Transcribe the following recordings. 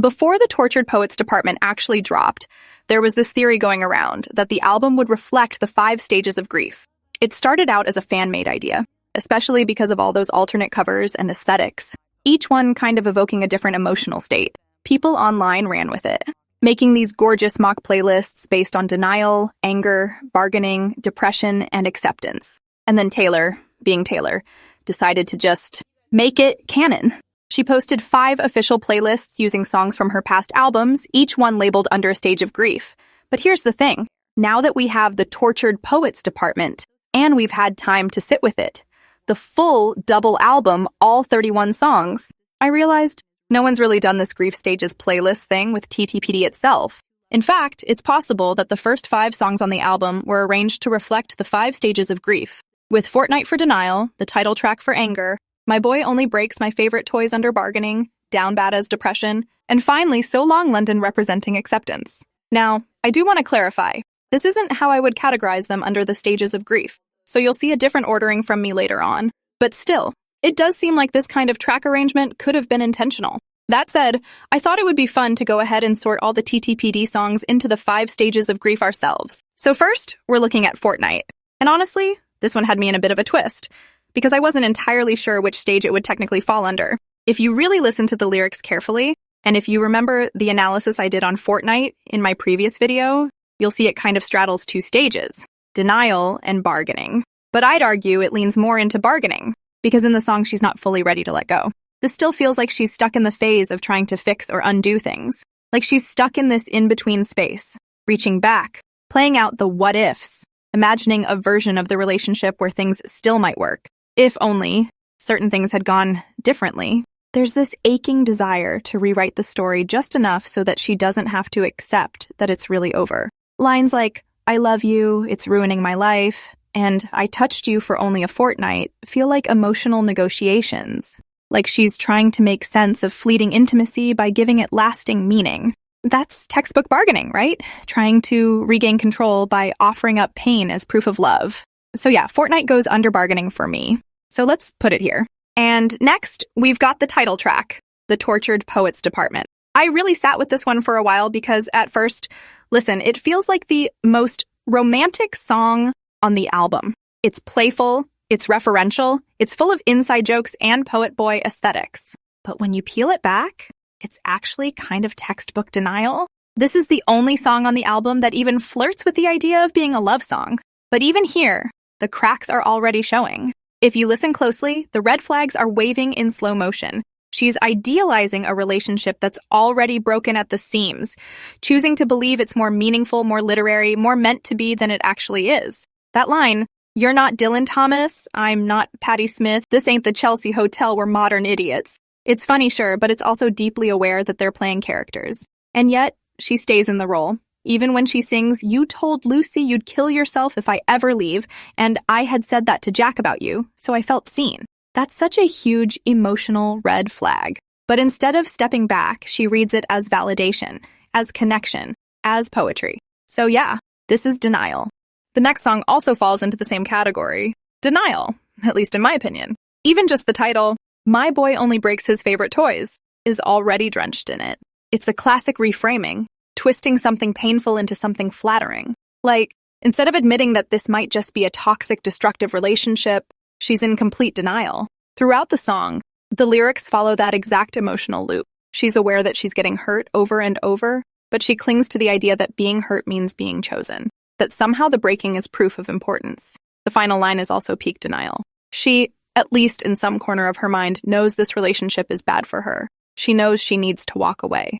Before the Tortured Poets department actually dropped, there was this theory going around that the album would reflect the 5 stages of grief. It started out as a fan-made idea, especially because of all those alternate covers and aesthetics, each one kind of evoking a different emotional state. People online ran with it, making these gorgeous mock playlists based on denial, anger, bargaining, depression, and acceptance. And then Taylor, being Taylor, decided to just make it canon. She posted 5 official playlists using songs from her past albums, each one labeled under a stage of grief. But here's the thing. Now that we have the Tortured Poets department, and we've had time to sit with it, the full double album, all 31 songs, I realized no one's really done this grief stages playlist thing with TTPD itself. In fact, it's possible that the first 5 songs on the album were arranged to reflect the 5 stages of grief, with Fortnight for denial, the title track for anger, My Boy Only Breaks My Favorite Toys under bargaining, Down Bad as depression, and finally So Long London representing acceptance. Now, I do want to clarify, this isn't how I would categorize them under the stages of grief, so you'll see a different ordering from me later on. But still, it does seem like this kind of track arrangement could have been intentional. That said, I thought it would be fun to go ahead and sort all the TTPD songs into the 5 stages of grief ourselves. So first, we're looking at Fortnight. And honestly, this one had me in a bit of a twist, because I wasn't entirely sure which stage it would technically fall under. If you really listen to the lyrics carefully, and if you remember the analysis I did on Fortnight in my previous video, you'll see it kind of straddles 2 stages, denial and bargaining. But I'd argue it leans more into bargaining, because in the song she's not fully ready to let go. This still feels like she's stuck in the phase of trying to fix or undo things, like she's stuck in this in-between space, reaching back, playing out the what-ifs, imagining a version of the relationship where things still might work, if only certain things had gone differently. There's this aching desire to rewrite the story just enough so that she doesn't have to accept that it's really over. Lines like, I love you, it's ruining my life, and I touched you for only a fortnight feel like emotional negotiations, like she's trying to make sense of fleeting intimacy by giving it lasting meaning. That's textbook bargaining, right? Trying to regain control by offering up pain as proof of love. So yeah, Fortnight goes under bargaining for me. So let's put it here. And next, we've got the title track, the Tortured Poets department. I really sat with this one for a while because at first, listen, it feels like the most romantic song on the album. It's playful, it's referential, it's full of inside jokes and poet boy aesthetics. But when you peel it back, it's actually kind of textbook denial. This is the only song on the album that even flirts with the idea of being a love song. But even here, the cracks are already showing. If you listen closely, the red flags are waving in slow motion. She's idealizing a relationship that's already broken at the seams, choosing to believe it's more meaningful, more literary, more meant to be than it actually is. That line, "You're not Dylan Thomas, I'm not Patti Smith, this ain't the Chelsea Hotel, we're modern idiots." It's funny, sure, but it's also deeply aware that they're playing characters. And yet, she stays in the role. Even when she sings, "You told Lucy you'd kill yourself if I ever leave, and I had said that to Jack about you, so I felt seen." That's such a huge emotional red flag. But instead of stepping back, she reads it as validation, as connection, as poetry. So yeah, this is denial. The next song also falls into the same category. Denial, at least in my opinion. Even just the title, My Boy Only Breaks His Favorite Toys, is already drenched in it. It's a classic reframing, twisting something painful into something flattering. Like, instead of admitting that this might just be a toxic, destructive relationship, she's in complete denial. Throughout the song, the lyrics follow that exact emotional loop. She's aware that she's getting hurt over and over, but she clings to the idea that being hurt means being chosen, that somehow the breaking is proof of importance. The final line is also peak denial. She, at least in some corner of her mind, knows this relationship is bad for her. She knows she needs to walk away,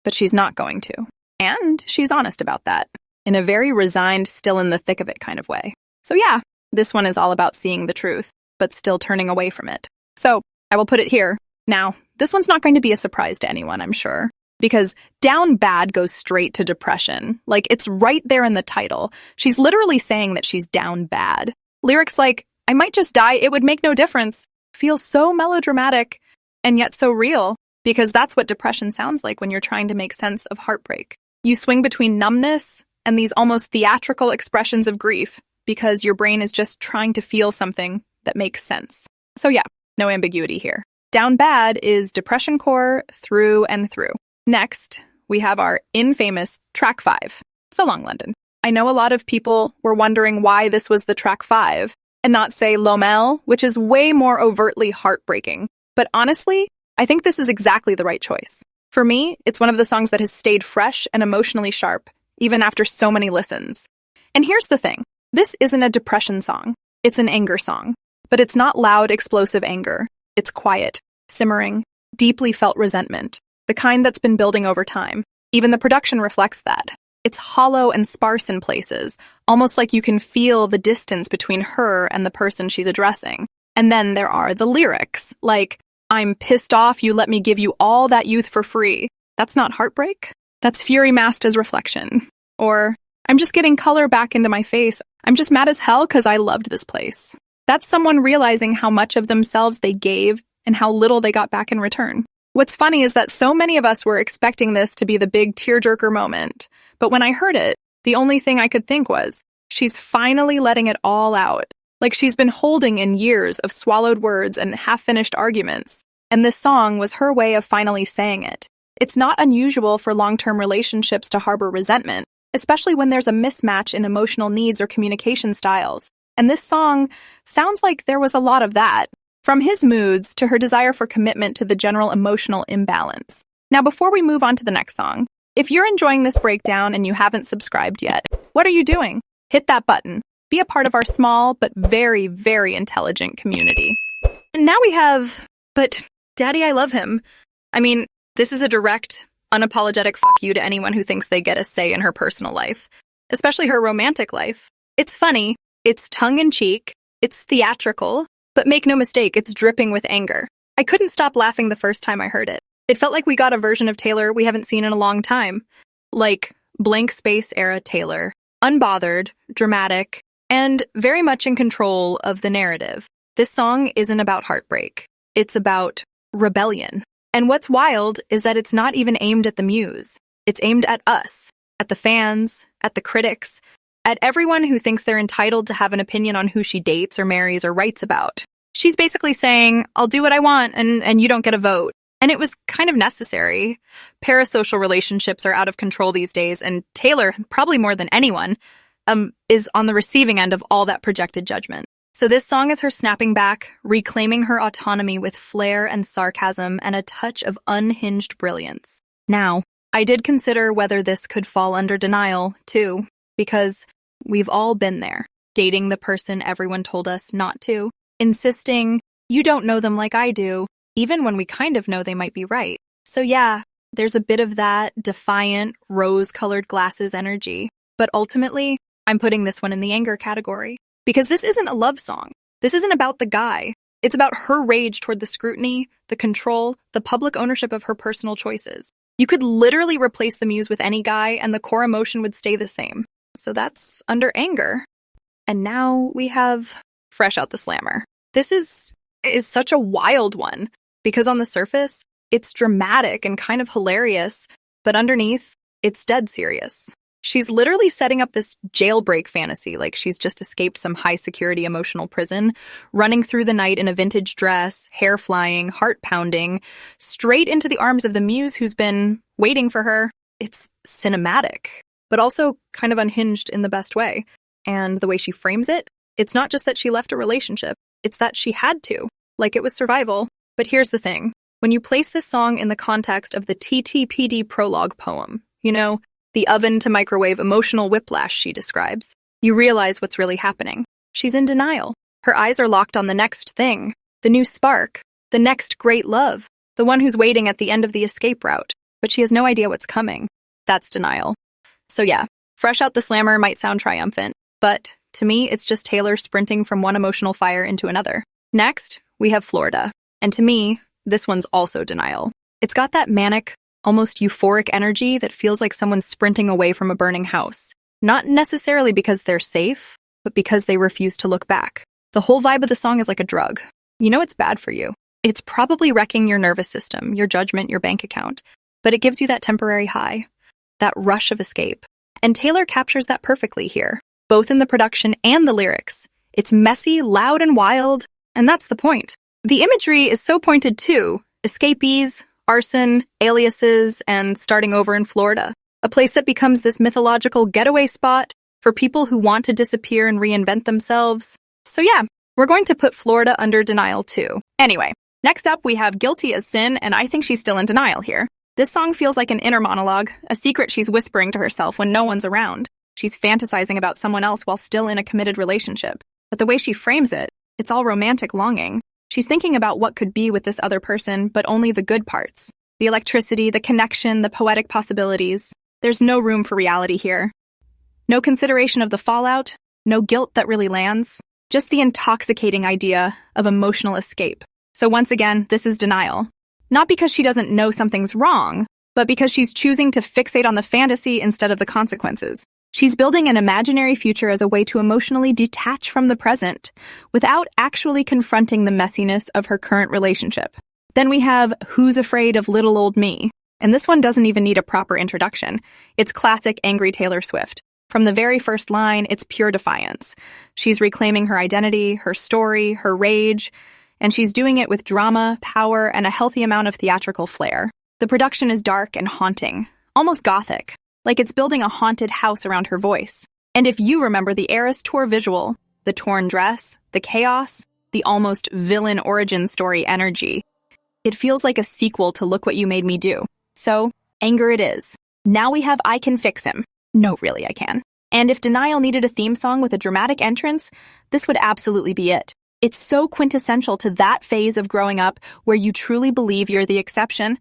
but she's not going to. And she's honest about that, in a very resigned, still in the thick of it kind of way. So yeah, this one is all about seeing the truth, but still turning away from it. So I will put it here. Now, this one's not going to be a surprise to anyone, I'm sure, because down bad goes straight to depression. Like, it's right there in the title. She's literally saying that she's down bad. Lyrics like, "I might just die, it would make no difference," feel so melodramatic and yet so real, because that's what depression sounds like when you're trying to make sense of heartbreak. You swing between numbness and these almost theatrical expressions of grief because your brain is just trying to feel something that makes sense. So yeah, no ambiguity here. Down bad is depression core through and through. Next, we have our infamous track 5, So Long London. I know a lot of people were wondering why this was the track 5 and not say Lomel, which is way more overtly heartbreaking. But honestly, I think this is exactly the right choice. For me, it's one of the songs that has stayed fresh and emotionally sharp, even after so many listens. And here's the thing. This isn't a depression song. It's an anger song. But it's not loud, explosive anger. It's quiet, simmering, deeply felt resentment, the kind that's been building over time. Even the production reflects that. It's hollow and sparse in places, almost like you can feel the distance between her and the person she's addressing. And then there are the lyrics, like, I'm pissed off you let me give you all that youth for free. That's not heartbreak. That's fury masked as reflection. Or, I'm just getting color back into my face. I'm just mad as hell because I loved this place. That's someone realizing how much of themselves they gave and how little they got back in return. What's funny is that so many of us were expecting this to be the big tearjerker moment. But when I heard it, the only thing I could think was, she's finally letting it all out. Like she's been holding in years of swallowed words and half-finished arguments. And this song was her way of finally saying it. It's not unusual for long-term relationships to harbor resentment, especially when there's a mismatch in emotional needs or communication styles. And this song sounds like there was a lot of that, from his moods to her desire for commitment to the general emotional imbalance. Now, before we move on to the next song, if you're enjoying this breakdown and you haven't subscribed yet, what are you doing? Hit that button. Be a part of our small but very, very intelligent community. And now we have, but Daddy, I love him. I mean, this is a direct, unapologetic fuck you to anyone who thinks they get a say in her personal life, especially her romantic life. It's funny, it's tongue-in-cheek, it's theatrical, but make no mistake, it's dripping with anger. I couldn't stop laughing the first time I heard it. It felt like we got a version of Taylor we haven't seen in a long time. Like blank space era Taylor, unbothered, dramatic, and very much in control of the narrative. This song isn't about heartbreak. It's about rebellion. And what's wild is that it's not even aimed at the muse. It's aimed at us, at the fans, at the critics, at everyone who thinks they're entitled to have an opinion on who she dates or marries or writes about. She's basically saying, I'll do what I want and you don't get a vote. And it was kind of necessary. Parasocial relationships are out of control these days, and Taylor, probably more than anyone, is on the receiving end of all that projected judgment. So this song is her snapping back, reclaiming her autonomy with flair and sarcasm and a touch of unhinged brilliance. Now, I did consider whether this could fall under denial, too, because we've all been there, dating the person everyone told us not to, insisting, you don't know them like I do, even when we kind of know they might be right. So yeah, there's a bit of that defiant, rose-colored glasses energy. But ultimately, I'm putting this one in the anger category. Because this isn't a love song. This isn't about the guy. It's about her rage toward the scrutiny, the control, the public ownership of her personal choices. You could literally replace the muse with any guy and the core emotion would stay the same. So that's under anger. And now we have Fresh Out the Slammer. This is such a wild one. Because on the surface, it's dramatic and kind of hilarious, but underneath, it's dead serious. She's literally setting up this jailbreak fantasy like she's just escaped some high-security emotional prison, running through the night in a vintage dress, hair flying, heart pounding, straight into the arms of the muse who's been waiting for her. It's cinematic, but also kind of unhinged in the best way. And the way she frames it, it's not just that she left a relationship, it's that she had to, like it was survival. But here's the thing. When you place this song in the context of the TTPD prologue poem, you know, the oven to microwave emotional whiplash she describes, you realize what's really happening. She's in denial. Her eyes are locked on the next thing, the new spark, the next great love, the one who's waiting at the end of the escape route, but she has no idea what's coming. That's denial. So yeah, Fresh Out the Slammer might sound triumphant, but to me, it's just Taylor sprinting from one emotional fire into another. Next, we have Florida. And to me, this one's also denial. It's got that manic, almost euphoric energy that feels like someone's sprinting away from a burning house. Not necessarily because they're safe, but because they refuse to look back. The whole vibe of the song is like a drug. You know it's bad for you. It's probably wrecking your nervous system, your judgment, your bank account. But it gives you that temporary high, that rush of escape. And Taylor captures that perfectly here, both in the production and the lyrics. It's messy, loud, and wild, and that's the point. The imagery is so pointed too. Escapees, arson, aliases, and starting over in Florida. A place that becomes this mythological getaway spot for people who want to disappear and reinvent themselves. So yeah, we're going to put Florida under denial too. Anyway, next up we have Guilty as Sin, and I think she's still in denial here. This song feels like an inner monologue, a secret she's whispering to herself when no one's around. She's fantasizing about someone else while still in a committed relationship. But the way she frames it, it's all romantic longing. She's thinking about what could be with this other person, but only the good parts. The electricity, the connection, the poetic possibilities. There's no room for reality here. No consideration of the fallout, no guilt that really lands, just the intoxicating idea of emotional escape. So once again, this is denial. Not because she doesn't know something's wrong, but because she's choosing to fixate on the fantasy instead of the consequences. She's building an imaginary future as a way to emotionally detach from the present without actually confronting the messiness of her current relationship. Then we have Who's Afraid of Little Old Me? And this one doesn't even need a proper introduction. It's classic angry Taylor Swift. From the very first line, it's pure defiance. She's reclaiming her identity, her story, her rage, and she's doing it with drama, power, and a healthy amount of theatrical flair. The production is dark and haunting, almost gothic, like it's building a haunted house around her voice. And if you remember the Eras Tour visual, the torn dress, the chaos, the almost villain origin story energy, it feels like a sequel to Look What You Made Me Do. So, anger it is. Now we have I Can Fix Him. No, really, I can. And if Denial needed a theme song with a dramatic entrance, this would absolutely be it. It's so quintessential to that phase of growing up where you truly believe you're the exception,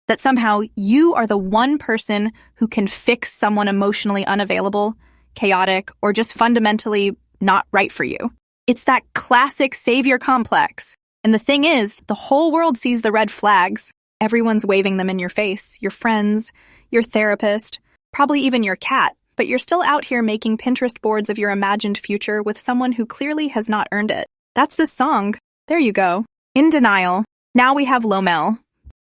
that somehow you are the one person who can fix someone emotionally unavailable, chaotic, or just fundamentally not right for you. It's that classic savior complex. And the thing is, the whole world sees the red flags. Everyone's waving them in your face, your friends, your therapist, probably even your cat, but you're still out here making Pinterest boards of your imagined future with someone who clearly has not earned it. That's the song. There you go. In Denial. Now we have Lomel.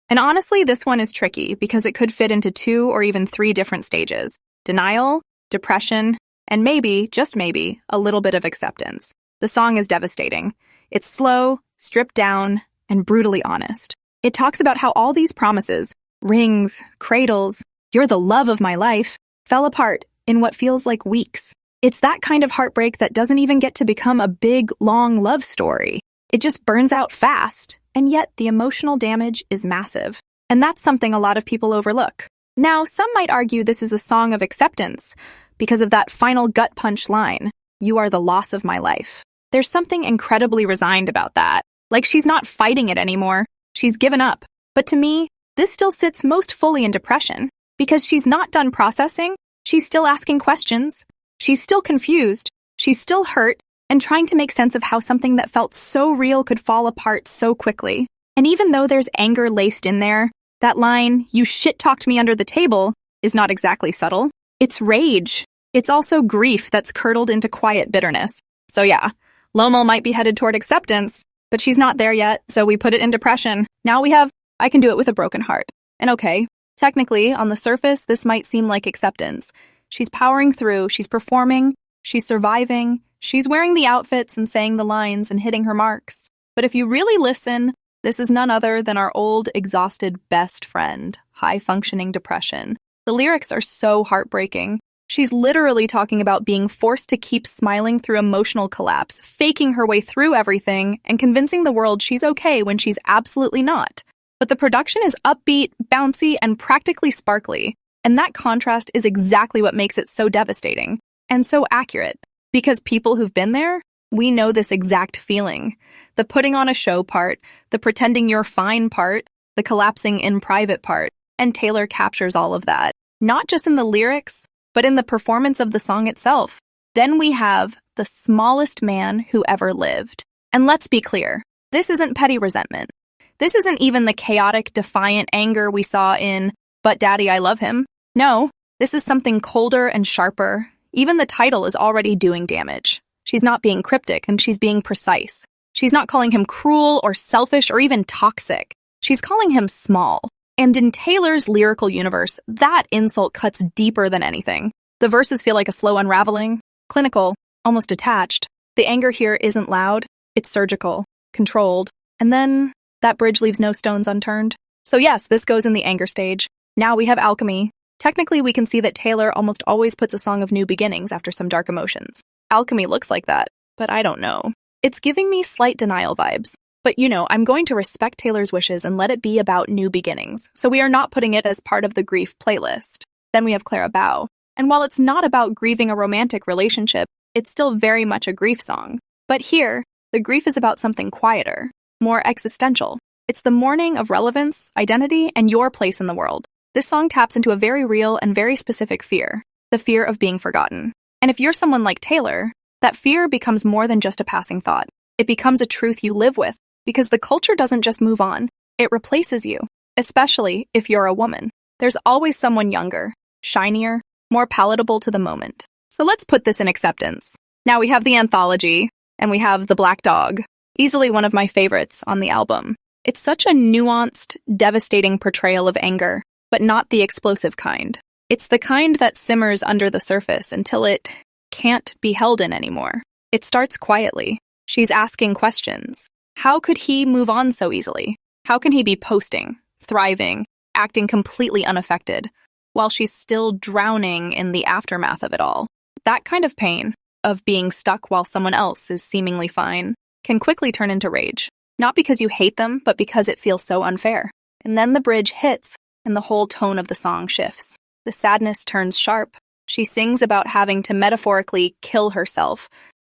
And honestly, this one is tricky because it could fit into 2 or even 3 different stages. Denial, depression, and maybe, just maybe, a little bit of acceptance. The song is devastating. It's slow, stripped down, and brutally honest. It talks about how all these promises, rings, cradles, you're the love of my life, fell apart in what feels like weeks. It's that kind of heartbreak that doesn't even get to become a big, long love story. It just burns out fast, and yet the emotional damage is massive. And that's something a lot of people overlook. Now, some might argue this is a song of acceptance because of that final gut punch line, you are the loss of my life. There's something incredibly resigned about that. Like she's not fighting it anymore. She's given up. But to me, this still sits most fully in depression because she's not done processing. She's still asking questions. She's still confused, she's still hurt, and trying to make sense of how something that felt so real could fall apart so quickly. And even though there's anger laced in there, that line, you shit-talked me under the table, is not exactly subtle. It's rage. It's also grief that's curdled into quiet bitterness. So yeah, Lomel might be headed toward acceptance, but she's not there yet, so we put it in depression. Now we have, I Can Do It With a Broken Heart. And okay, technically, on the surface, this might seem like acceptance. She's powering through, she's performing, she's surviving, she's wearing the outfits and saying the lines and hitting her marks. But if you really listen, this is none other than our old, exhausted best friend, high-functioning depression. The lyrics are so heartbreaking. She's literally talking about being forced to keep smiling through emotional collapse, faking her way through everything, and convincing the world she's okay when she's absolutely not. But the production is upbeat, bouncy, and practically sparkly. And that contrast is exactly what makes it so devastating and so accurate. Because people who've been there, we know this exact feeling. The putting on a show part, the pretending you're fine part, the collapsing in private part. And Taylor captures all of that. Not just in the lyrics, but in the performance of the song itself. Then we have the smallest man who ever lived. And let's be clear, this isn't petty resentment. This isn't even the chaotic, defiant anger we saw in But Daddy, I Love Him. No, this is something colder and sharper. Even the title is already doing damage. She's not being cryptic, and she's being precise. She's not calling him cruel or selfish or even toxic. She's calling him small. And in Taylor's lyrical universe, that insult cuts deeper than anything. The verses feel like a slow unraveling, clinical, almost detached. The anger here isn't loud, it's surgical, controlled. And then that bridge leaves no stones unturned. So yes, this goes in the anger stage. Now we have alchemy. Technically, we can see that Taylor almost always puts a song of new beginnings after some dark emotions. Alchemy looks like that, but I don't know. It's giving me slight denial vibes. But I'm going to respect Taylor's wishes and let it be about new beginnings, so we are not putting it as part of the grief playlist. Then we have Clara Bow. And while it's not about grieving a romantic relationship, it's still very much a grief song. But here, the grief is about something quieter, more existential. It's the mourning of relevance, identity, and your place in the world. This song taps into a very real and very specific fear, the fear of being forgotten. And if you're someone like Taylor, that fear becomes more than just a passing thought. It becomes a truth you live with, because the culture doesn't just move on, it replaces you, especially if you're a woman. There's always someone younger, shinier, more palatable to the moment. So let's put this in acceptance. Now we have the anthology, and we have the Black Dog, easily one of my favorites on the album. It's such a nuanced, devastating portrayal of anger, but not the explosive kind. It's the kind that simmers under the surface until it can't be held in anymore. It starts quietly. She's asking questions. How could he move on so easily? How can he be posting, thriving, acting completely unaffected, while she's still drowning in the aftermath of it all? That kind of pain, of being stuck while someone else is seemingly fine, can quickly turn into rage. Not because you hate them, but because it feels so unfair. And then the bridge hits, and the whole tone of the song shifts. The sadness turns sharp. She sings about having to metaphorically kill herself,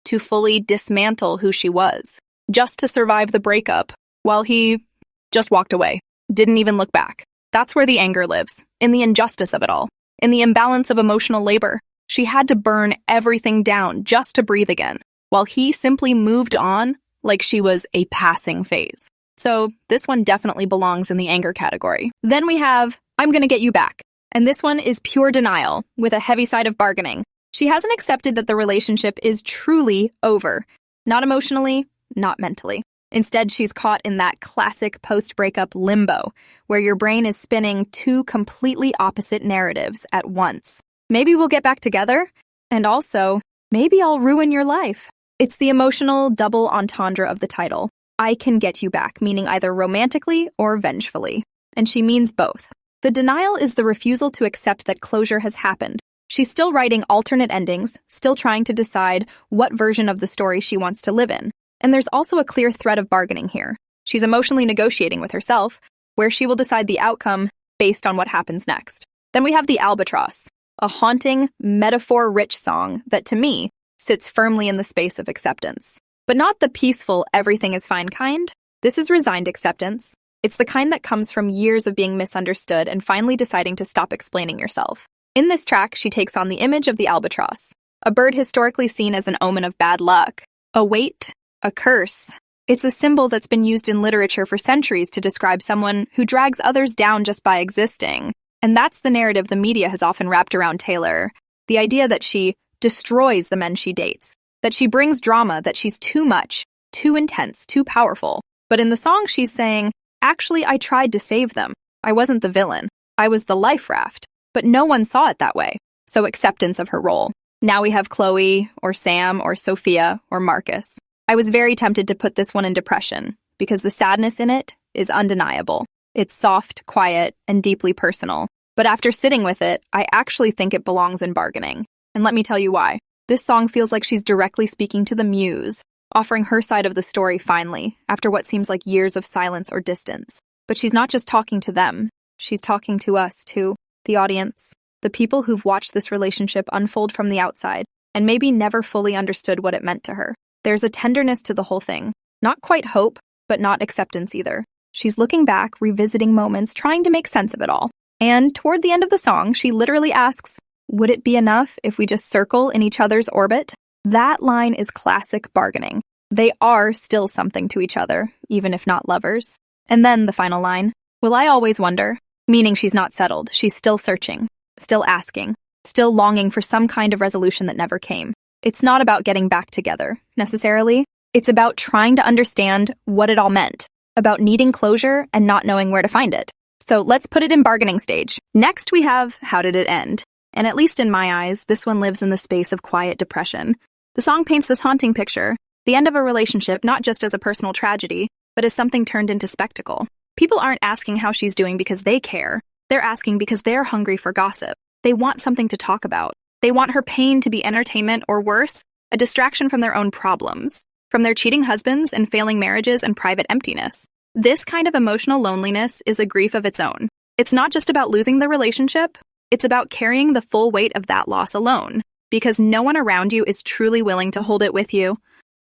to fully dismantle who she was, just to survive the breakup, while he just walked away, didn't even look back. That's where the anger lives, in the injustice of it all, in the imbalance of emotional labor. She had to burn everything down just to breathe again, while he simply moved on like she was a passing phase. So this one definitely belongs in the anger category. Then we have I'm Gonna Get You Back. And this one is pure denial, with a heavy side of bargaining. She hasn't accepted that the relationship is truly over. Not emotionally, not mentally. Instead, she's caught in that classic post-breakup limbo, where your brain is spinning two completely opposite narratives at once. Maybe we'll get back together, and also, maybe I'll ruin your life. It's the emotional double entendre of the title. I can get you back, meaning either romantically or vengefully. And she means both. The denial is the refusal to accept that closure has happened. She's still writing alternate endings, still trying to decide what version of the story she wants to live in. And there's also a clear thread of bargaining here. She's emotionally negotiating with herself, where she will decide the outcome based on what happens next. Then we have the Albatross, a haunting, metaphor-rich song that, to me, sits firmly in the space of acceptance. But not the peaceful, everything is fine kind. This is resigned acceptance. It's the kind that comes from years of being misunderstood and finally deciding to stop explaining yourself. In this track, she takes on the image of the albatross, a bird historically seen as an omen of bad luck, a weight, a curse. It's a symbol that's been used in literature for centuries to describe someone who drags others down just by existing. And that's the narrative the media has often wrapped around Taylor. The idea that she destroys the men she dates, that she brings drama, that she's too much, too intense, too powerful. But in the song, she's saying, actually, I tried to save them. I wasn't the villain. I was the life raft. But no one saw it that way. So acceptance of her role. Now we have Chloe, or Sam, or Sophia, or Marcus. I was very tempted to put this one in depression, because the sadness in it is undeniable. It's soft, quiet, and deeply personal. But after sitting with it, I actually think it belongs in bargaining. And let me tell you why. This song feels like she's directly speaking to the muse, offering her side of the story finally, after what seems like years of silence or distance. But she's not just talking to them. She's talking to us, too. The audience. The people who've watched this relationship unfold from the outside, and maybe never fully understood what it meant to her. There's a tenderness to the whole thing. Not quite hope, but not acceptance either. She's looking back, revisiting moments, trying to make sense of it all. And toward the end of the song, she literally asks, would it be enough if we just circle in each other's orbit? That line is classic bargaining. They are still something to each other, even if not lovers. And then the final line, will I always wonder? Meaning she's not settled. She's still searching, still asking, still longing for some kind of resolution that never came. It's not about getting back together, necessarily. It's about trying to understand what it all meant, about needing closure and not knowing where to find it. So let's put it in bargaining stage. Next we have How Did It End? And at least in my eyes, this one lives in the space of quiet depression. The song paints this haunting picture, the end of a relationship not just as a personal tragedy, but as something turned into spectacle. People aren't asking how she's doing because they care. They're asking because they're hungry for gossip. They want something to talk about. They want her pain to be entertainment or worse, a distraction from their own problems, from their cheating husbands and failing marriages and private emptiness. This kind of emotional loneliness is a grief of its own. It's not just about losing the relationship, it's about carrying the full weight of that loss alone, because no one around you is truly willing to hold it with you.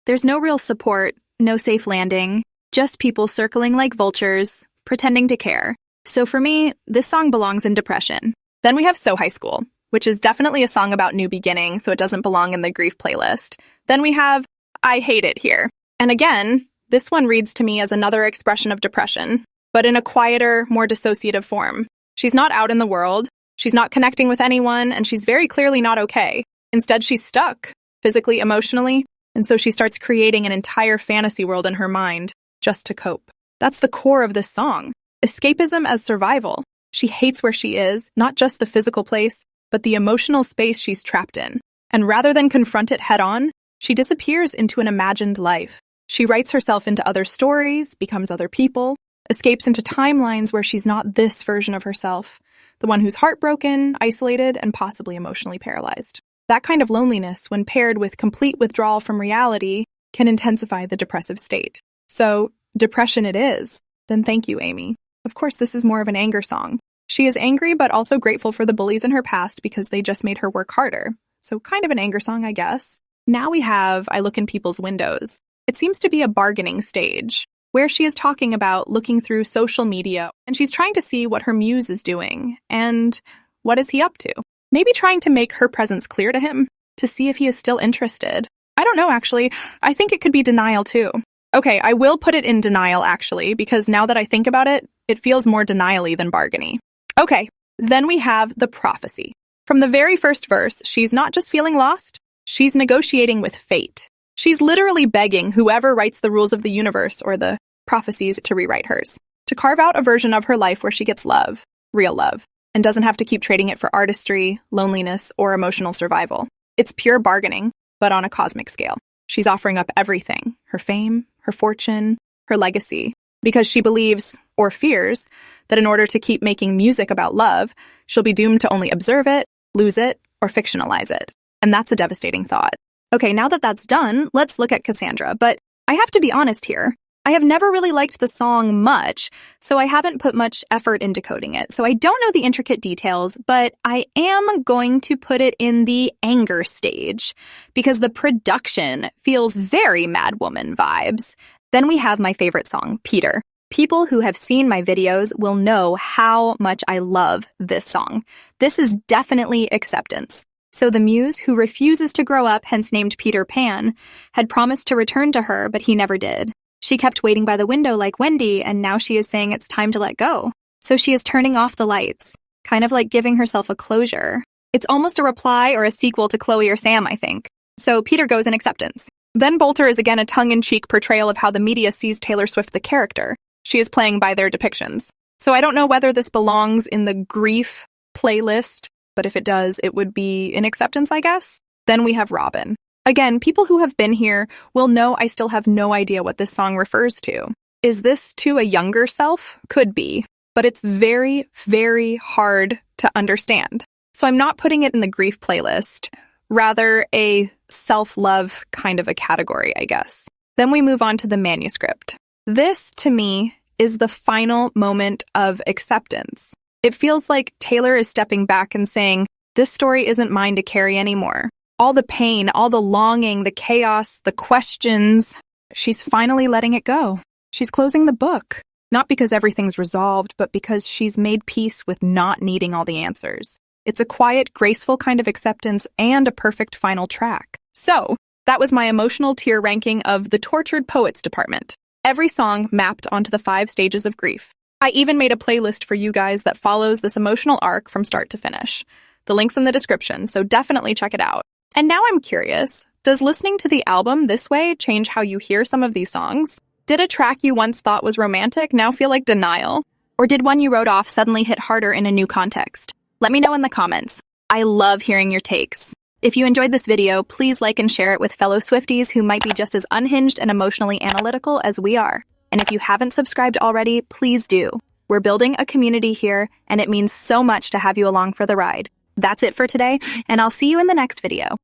There's no real support, no safe landing, just people circling like vultures, pretending to care. So for me, this song belongs in depression. Then we have So High School, which is definitely a song about new beginning, so it doesn't belong in the grief playlist. Then we have I Hate It here. And again, this one reads to me as another expression of depression, but in a quieter, more dissociative form. She's not out in the world, she's not connecting with anyone, and she's very clearly not okay. Instead, she's stuck, physically, emotionally, and so she starts creating an entire fantasy world in her mind just to cope. That's the core of this song. Escapism as survival. She hates where she is, not just the physical place, but the emotional space she's trapped in. And rather than confront it head-on, she disappears into an imagined life. She writes herself into other stories, becomes other people, escapes into timelines where she's not this version of herself, the one who's heartbroken, isolated, and possibly emotionally paralyzed. That kind of loneliness, when paired with complete withdrawal from reality, can intensify the depressive state. So, depression it is. Then thank you, Amy. Of course, this is more of an anger song. She is angry but also grateful for the bullies in her past because they just made her work harder. So kind of an anger song, I guess. Now we have I Look in People's Windows. It seems to be a bargaining stage, where she is talking about looking through social media, and she's trying to see what her muse is doing, and what is he up to? Maybe trying to make her presence clear to him, to see if he is still interested. I don't know, actually. I think it could be denial, too. Okay, I will put it in denial, actually, because now that I think about it, it feels more denial-y than bargainy. Okay, then we have the prophecy. From the very first verse, she's not just feeling lost, she's negotiating with fate. She's literally begging whoever writes the rules of the universe or the prophecies to rewrite hers, to carve out a version of her life where she gets love, real love, and doesn't have to keep trading it for artistry, loneliness, or emotional survival. It's pure bargaining, but on a cosmic scale. She's offering up everything, her fame, her fortune, her legacy, because she believes, or fears, that in order to keep making music about love, she'll be doomed to only observe it, lose it, or fictionalize it. And that's a devastating thought. Okay, now that that's done, let's look at Cassandra, but I have to be honest here. I have never really liked the song much, so I haven't put much effort into coding it. So I don't know the intricate details, but I am going to put it in the anger stage, because the production feels very Mad Woman vibes. Then we have my favorite song, Peter. People who have seen my videos will know how much I love this song. This is definitely acceptance. So the muse, who refuses to grow up, hence named Peter Pan, had promised to return to her, but he never did. She kept waiting by the window like Wendy, and now she is saying it's time to let go. So she is turning off the lights, kind of like giving herself a closure. It's almost a reply or a sequel to Chloe or Sam, I think. So Peter goes in acceptance. Then Bolter is again a tongue-in-cheek portrayal of how the media sees Taylor Swift the character. She is playing by their depictions. So I don't know whether this belongs in the grief playlist, but if it does, it would be in acceptance, I guess. Then we have Robin. Again, people who have been here will know I still have no idea what this song refers to. Is this to a younger self? Could be, but it's very, very hard to understand. So I'm not putting it in the grief playlist, rather a self-love kind of a category, I guess. Then we move on to the manuscript. This, to me, is the final moment of acceptance. It feels like Taylor is stepping back and saying, this story isn't mine to carry anymore. All the pain, all the longing, the chaos, the questions, she's finally letting it go. She's closing the book. Not because everything's resolved, but because she's made peace with not needing all the answers. It's a quiet, graceful kind of acceptance and a perfect final track. So, that was my emotional tier ranking of the Tortured Poets department. Every song mapped onto the 5 stages of grief. I even made a playlist for you guys that follows this emotional arc from start to finish. The link's in the description, so definitely check it out. And now I'm curious, does listening to the album this way change how you hear some of these songs? Did a track you once thought was romantic now feel like denial? Or did one you wrote off suddenly hit harder in a new context? Let me know in the comments. I love hearing your takes. If you enjoyed this video, please like and share it with fellow Swifties who might be just as unhinged and emotionally analytical as we are. And if you haven't subscribed already, please do. We're building a community here, and it means so much to have you along for the ride. That's it for today, and I'll see you in the next video.